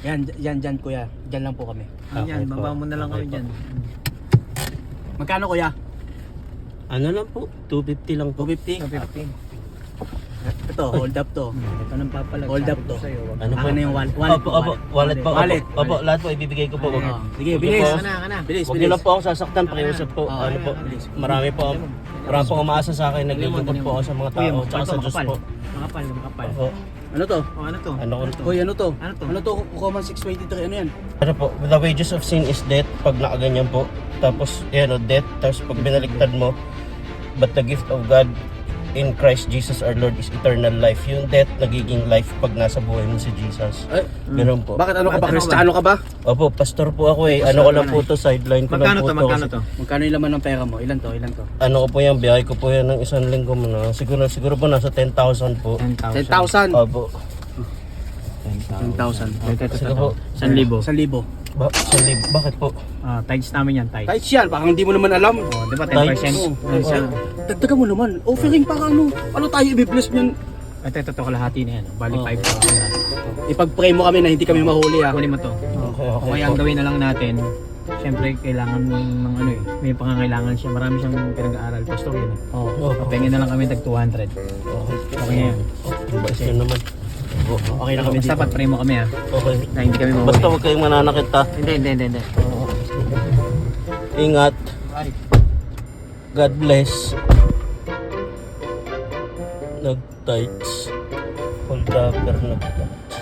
Yan kuya. Diyan lang po kami. Ayan, po. baba mo na lang kami Okay po. dyan. Magkano kuya? Ano lang po? 250 lang po. 250? 250. Ito, hold up to. Ito nang papalag. Hold up Sabi to. ko sa'yo, wag Ano Ako po? na yung wallet. Opo, wallet po. Wallet. Opo, lahat po ibibigay ko po. Wag Sige, Wag bilis. niyo po. Ka na. Bilis, Huwag niyo lang po ako sasaktan, pakiusap po. Oo, Ano po? bilis. Marami po umaasa sa akin, naglilingkod po ako sa mga tao, tsaka sa Diyos po. Makapal. Opo. Ano to? Oh, ano to? Ano ko Hoy, ano to? Ano to? Ano to? Common 623, ano yan? Ano po, the wages of sin is death pag nakaganyan po. Tapos, yan o, death. Tapos pag binaliktad mo, but the gift of God in Christ Jesus our Lord is eternal life. Yung death, nagiging life pag nasa buhay mo si Jesus. Ay, Ganun po. bakit ano ka ba? Bakit ano Kristiyano ka ba? Opo, pastor po ako eh. Ano ko lang po to, sideline ko lang Magkano po to? Magkano kasi- to? Magkano yung laman ng pera mo? Ilan to? Ano ko po yan, biyahe ko po yan ng isang linggo mo na. Siguro po nasa 10,000 po. 10,000. Opo. 10,000. Sige po. 1,000. 1,000. Bakit po? Tides namin yan, tides. Kahit yan, parang hindi mo naman alam. Oh, di ba Tides? 10%? Oo. Dagdagan mo naman. Offering para ano? Ano tayo i-bless niyan? Ito kalahati na yan. Bali Oh. 5 pa na. Ipag-pray mo kami na hindi kami mahuli ha. Kunin mo to. Okay, O okay kaya po. ang gawin na lang natin, siyempre kailangan ng ano eh, may pangangailangan siya. Marami siyang pinag-aaral. Pastor yun eh. Oo. Pengin na lang kami tag 200. Okay na yan. Basta yun naman. Okay na kami Basta dito. pag-pray mo kami ha. Okay. Na hindi kami mahuli. Basta huwag kayong mananakit ha. Hindi. Ingat. God bless. Nag-tights. Hold upper nag-tights.